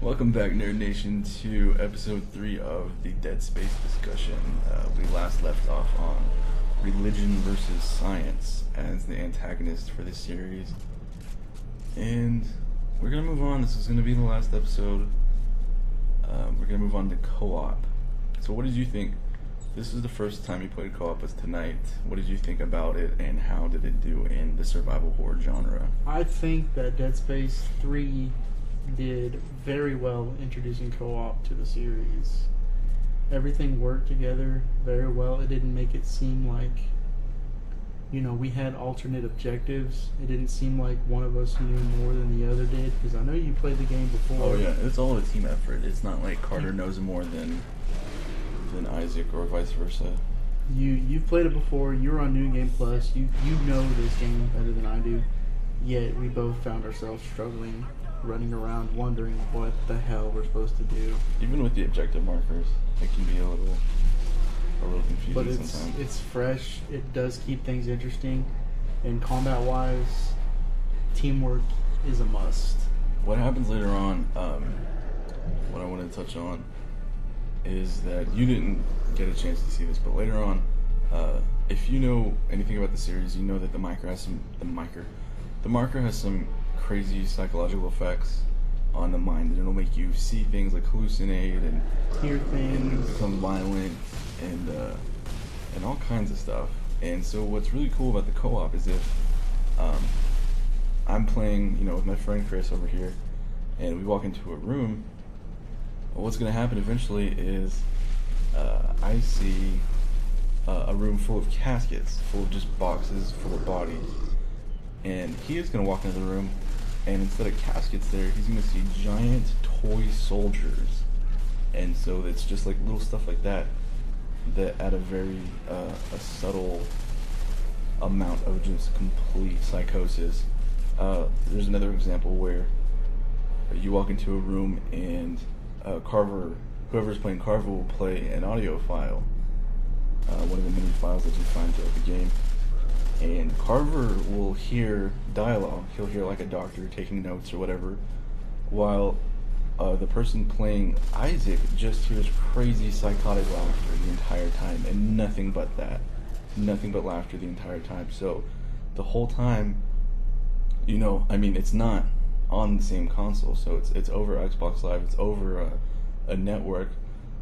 Welcome back, Nerd Nation, to episode 3 of the Dead Space discussion. We last left off on religion versus science as the antagonist for this series. And we're going to move on. This is going to be the last episode. We're going to move on to co-op. So what did you think? This is the first time you played co-op was tonight. What did you think about it, and how did it do in the survival horror genre? I think that Dead Space 3 did very well introducing co-op to the series. Everything worked together very well. It didn't make it seem like, we had alternate objectives. It didn't seem like one of us knew more than the other did, because I know you played the game before. Oh yeah, it's all a team effort. It's not like Carter knows more than Isaac or vice versa. You've played it before. You're on New Game Plus. You know this game better than I do. Yet we both found ourselves struggling, running around wondering what the hell we're supposed to do. Even with the objective markers, it can be a little confusing but sometimes. It's fresh. It does keep things interesting. And combat-wise, teamwork is a must. What happens later on, what I wanted to touch on, is that you didn't get a chance to see this, but later on, if you know anything about the series, you know that the marker has some crazy psychological effects on the mind, and it'll make you see things like hallucinate and hear things, and become violent and all kinds of stuff. And so what's really cool about the co-op is if I'm playing, with my friend Chris over here, and we walk into a room, what's going to happen eventually is I see a room full of caskets, full of just boxes full of bodies. And he is going to walk into the room, and instead of caskets there, he's going to see giant toy soldiers. And so it's just like little stuff like that add a very a subtle amount of just complete psychosis. There's another example where you walk into a room and whoever's playing Carver will play an audio file, one of the many files that you find throughout the game. And Carver will hear dialogue. He'll hear like a doctor taking notes or whatever, while the person playing Isaac just hears crazy psychotic laughter the entire time, and nothing but laughter the entire time. So the whole time, it's not on the same console, so it's over Xbox Live, it's over a network.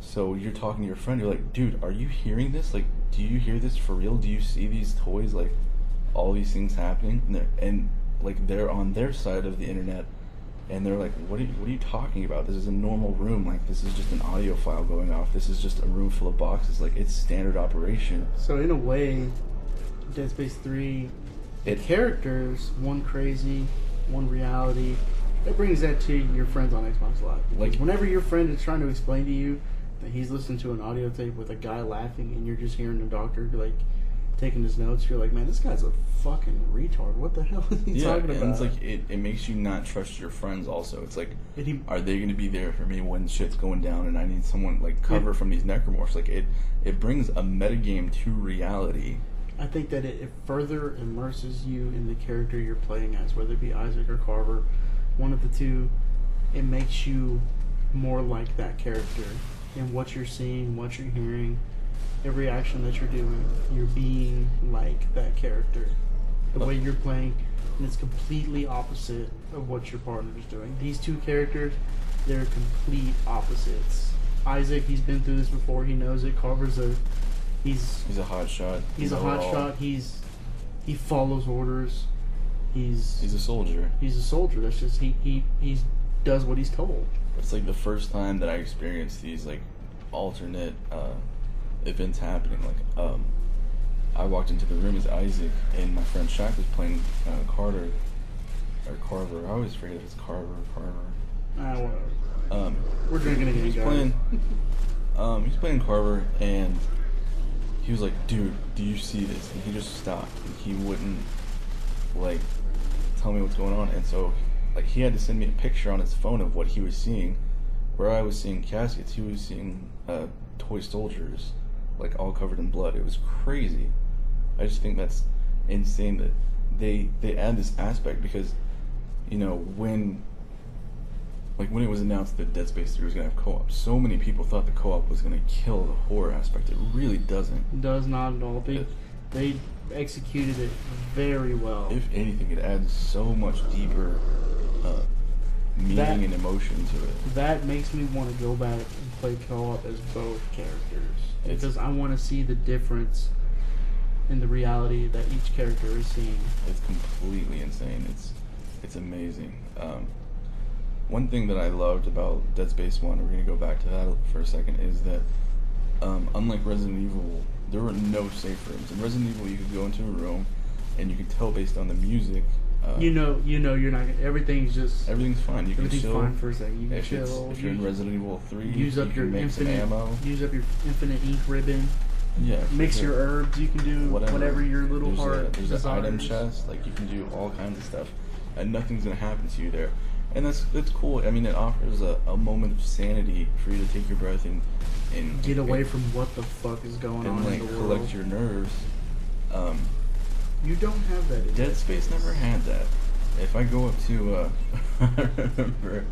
So you're talking to your friend, you're like, dude, are you hearing this? Like, do you hear this for real? Do you see these toys, like, all these things happening? And they're on their side of the internet, and they're like, what are you talking about? This is a normal room. Like, this is just an audio file going off. This is just a room full of boxes. Like, it's standard operation. So in a way, Dead Space 3, the characters, one crazy, one reality. It brings that to your friends on Xbox Live. Like, whenever your friend is trying to explain to you that he's listening to an audio tape with a guy laughing, and you're just hearing the doctor taking his notes, you're like, man, this guy's a fucking retard. What the hell is he talking about? And it's like it makes you not trust your friends. Also, it's like, are they going to be there for me when shit's going down and I need someone cover from these necromorphs? Like, it brings a metagame to reality. I think that it further immerses you in the character you're playing as, whether it be Isaac or Carver, one of the two. It makes you more like that character in what you're seeing, what you're hearing, every action that you're doing. You're being like that character. The way you're playing, and it's completely opposite of what your partner is doing. These two characters, they're complete opposites. Isaac, he's been through this before. He knows it. Carver's he's a hotshot. He's a hotshot. He follows orders. He's a soldier. He's a soldier. That's just he does what he's told. It's like the first time that I experienced these alternate events happening. I walked into the room as Isaac, and my friend Shaq was playing Carter or Carver. I always forget if it's Carver or Carver. Whatever. We're drinking again, guys. He's playing Carver, and he was like, dude, do you see this? And he just stopped, and he wouldn't tell me what's going on. And so he had to send me a picture on his phone of what he was seeing. Where I was seeing caskets, he was seeing toy soldiers, all covered in blood. It was crazy. I just think that's insane that they add this aspect, because when like when it was announced that Dead Space 3 was gonna have co-op, so many people thought the co-op was gonna kill the horror aspect. It really doesn't. It does not at all. They executed it very well. If anything, it adds so much deeper meaning and emotion to it. That makes me want to go back and play co-op as both characters, because I want to see the difference in the reality that each character is seeing. It's completely insane. It's amazing. One thing that I loved about Dead Space 1, we're going to go back to that for a second, is that unlike Resident Evil, there were no safe rooms. In Resident Evil, you could go into a room and you could tell based on the music. You're not. Everything's fine. You can everything's chill. fine for a second. You can If chill. you're in Resident Evil 3, use up you your can make some infinite ammo. Use up your infinite ink ribbon. Yeah. Mix your herbs. You can do whatever your little heart There's desires. an item chest. Like you can do all kinds of stuff, and nothing's gonna happen to you there. And that's cool. I mean, it offers a moment of sanity for you to take your breath and get away from what the fuck is going on in the world. Collect your nerves. You don't have that. Dead Space never had that. If I go up to, I remember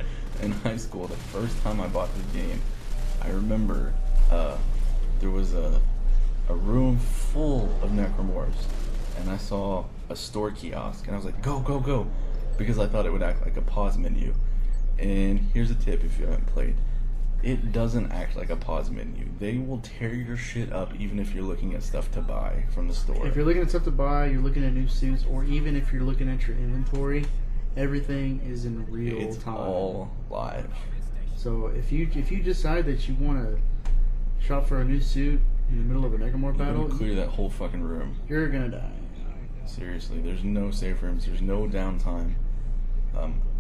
in high school, the first time I bought the game, I remember there was a room full of necromorphs, and I saw a store kiosk, and I was like, go, go, go, because I thought it would act like a pause menu. And here's a tip if you haven't played. It doesn't act like a pause menu. They will tear your shit up even if you're looking at stuff to buy from the store. If you're looking at stuff to buy, you're looking at new suits, or even if you're looking at your inventory, everything is in real time. It's all live. So if you decide that you want to shop for a new suit in the middle of a necromorph battle, clear that whole fucking room. You're gonna die. Seriously, there's no safe rooms. There's no downtime.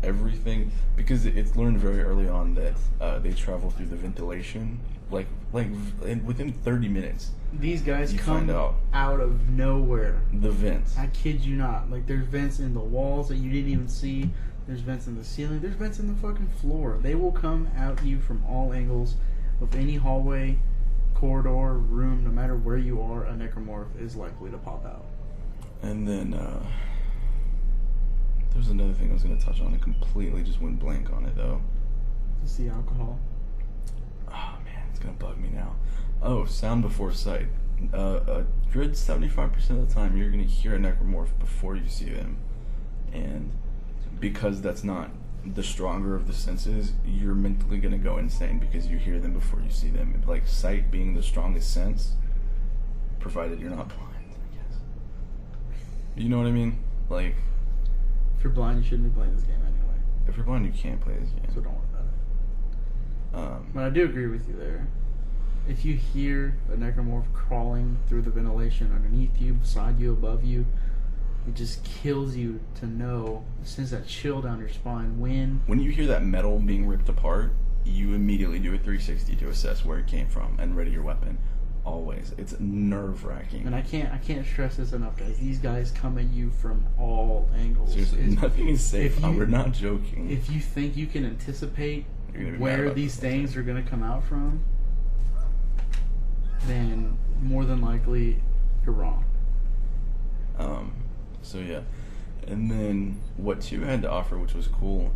Everything, because it's learned very early on that they travel through the ventilation, like within 30 minutes. These guys you come find out of nowhere. The vents. I kid you not. Like, there's vents in the walls that you didn't even see. There's vents in the ceiling. There's vents in the fucking floor. They will come at you from all angles of any hallway, corridor, room. No matter where you are, a necromorph is likely to pop out. And then there's another thing I was going to touch on. I completely just went blank on it, though. It's the alcohol. Oh, man, it's going to bug me now. Oh, sound before sight. A good 75% of the time, you're going to hear a necromorph before you see them. And because that's not the stronger of the senses, you're mentally going to go insane because you hear them before you see them. Like, sight being the strongest sense, provided you're not blind, I guess. You know what I mean? Like, if you're blind, you shouldn't be playing this game anyway. If you're blind, you can't play this game. So don't worry about it. But I do agree with you there. If you hear a necromorph crawling through the ventilation underneath you, beside you, above you, it just kills you to know. It sends that chill down your spine. When you hear that metal being ripped apart, you immediately do a 360 to assess where it came from and ready your weapon. Always. It's nerve-wracking. And I can't stress this enough, guys. These guys come at you from all angles. Seriously, nothing is safe. We're not joking. If you think you can anticipate where these things are going to come out from, then more than likely you're wrong. So yeah. And then what 2 had to offer, which was cool,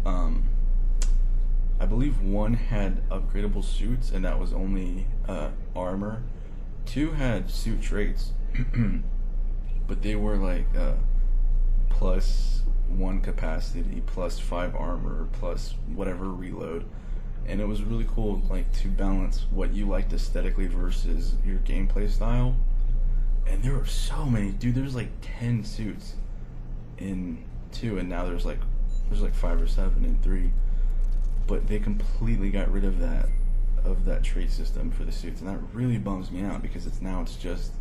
I believe 1 had upgradable suits, and that was only armor. 2 had suit traits, but they were like +1 capacity, +5 armor, plus whatever reload. And it was really cool, like, to balance what you liked aesthetically versus your gameplay style. And there were so many, dude. There's like 10 suits in 2, and now there's like 5 or 7 in 3. But they completely got rid of that trait system for the suits, and that really bums me out because it's just,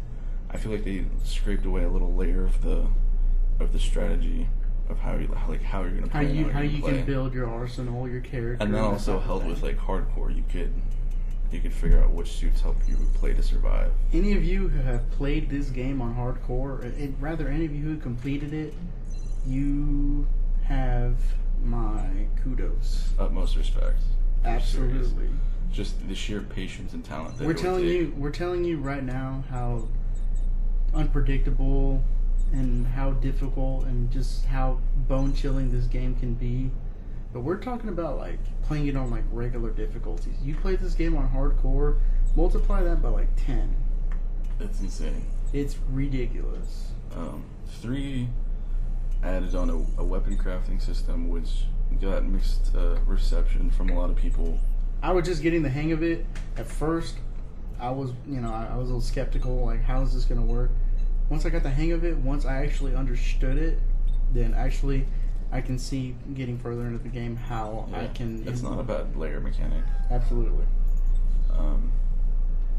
I feel like they scraped away a little layer of the strategy of how you're gonna play. How you can build your arsenal, your character. And that also helped with like hardcore. You could figure out which suits help you play to survive. Any of you who have played this game on hardcore, rather any of you who completed it, you have my kudos. Utmost respect. Absolutely. Just the sheer patience and talent that we're telling you right now how unpredictable and how difficult and just how bone chilling this game can be. But we're talking about like playing it on like regular difficulties. You play this game on hardcore, multiply that by like 10. It's insane. It's ridiculous. 3 added on a weapon crafting system, which got mixed reception from a lot of people. I was just getting the hang of it. At first, I was, I was a little skeptical, like, how is this going to work? Once I got the hang of it, once I actually understood it, then actually I can see getting further into the game how I can... It's not a bad layer mechanic. Absolutely.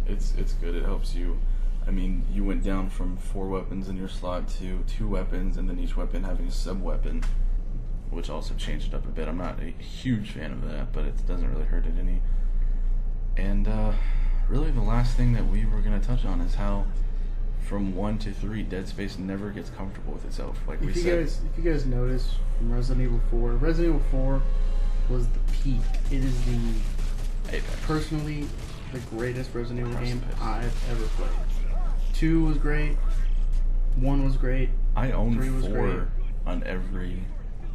It's good. It helps you. I mean, you went down from 4 weapons in your slot to 2 weapons, and then each weapon having a sub-weapon, which also changed it up a bit. I'm not a huge fan of that, but it doesn't really hurt it any. And really the last thing that we were going to touch on is how from 1 to 3, Dead Space never gets comfortable with itself. Like we said. If you guys notice from Resident Evil 4, Resident Evil 4 was the peak. It is the, Apex. Personally, the greatest Resident Evil game I've ever played. 2 was great. 1 was great. I own 3 was 4 great. on every...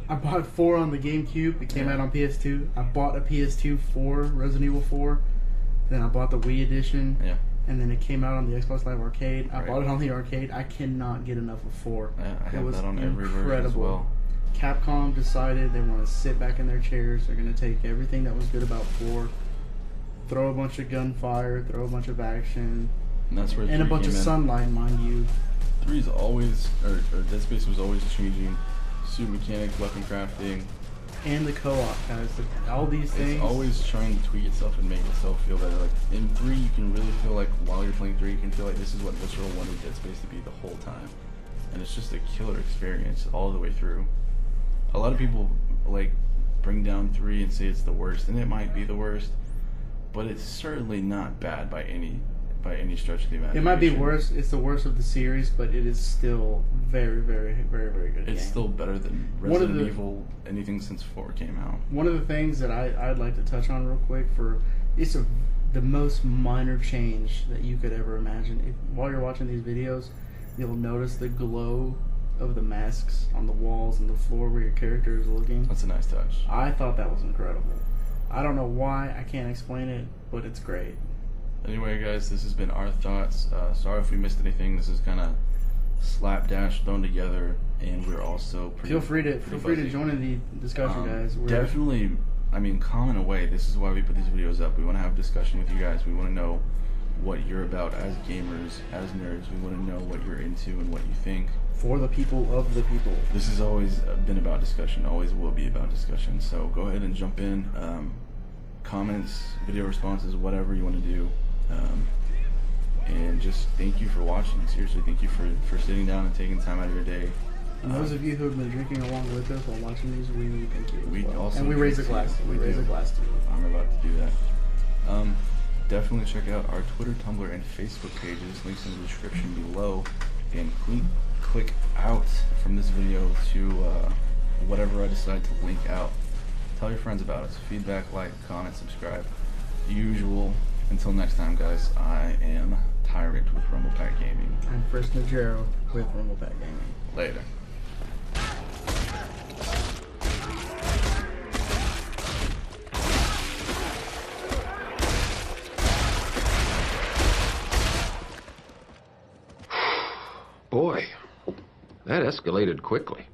I bought 4 on the GameCube. It came out on PS2. I bought a PS2 for Resident Evil 4. Then I bought the Wii edition. Yeah. And then it came out on the Xbox Live Arcade. I Right. bought it on the arcade. I cannot get enough of 4. Yeah, I It have was that on every version as well. Capcom decided they want to sit back in their chairs. They're going to take everything that was good about 4, throw a bunch of gunfire, throw a bunch of action, And that's where and a 3 bunch of came in. sunlight, mind you. 3 is always, or Dead Space was always changing suit mechanics, weapon crafting. And the co-op, guys. All these things. It's always trying to tweak itself and make itself feel better. Like in 3, you can really feel like while you're playing 3, you can feel like this is what Visceral wanted Dead Space to be the whole time, and it's just a killer experience all the way through. A lot of people like bring down 3 and say it's the worst, and it might be the worst, but it's certainly not bad by any stretch of the imagination. It might be worse. It's the worst of the series, but it is still very, very, very, very good. It's game. still better than Resident Evil anything since 4 came out. One of the things that I'd like to touch on real quick the most minor change that you could ever imagine. While you're watching these videos, you'll notice the glow of the masks on the walls and the floor where your character is looking. That's a nice touch. I thought that was incredible. I don't know why. I can't explain it, but it's great. Anyway, guys, this has been our thoughts. Sorry if we missed anything. This is kind of slapdash thrown together, and we're also Feel free to busy. join in the discussion, guys. Definitely. I mean, comment away. This is why we put these videos up. We want to have a discussion with you guys. We want to know what you're about as gamers, as nerds. We want to know what you're into and what you think. For the people of the people. This has always been about discussion. Always will be about discussion. So go ahead and jump in. Comments, video responses, whatever you want to do. And just thank you for watching. Seriously, thank you for sitting down and taking time out of your day. And those of you who have been drinking along with us while watching these, we thank you. We also and we raise a drink glass. too. We raise a glass to you. I'm about to do that. Definitely check out our Twitter, Tumblr, and Facebook pages. Links in the description below. And click out from this video to whatever I decide to link out. Tell your friends about us. Feedback, like, comment, subscribe. The usual. Until next time, guys, I am Tyrant with RumblePack Gaming. I'm Chris Negero with RumblePack Gaming. Later. Boy, that escalated quickly.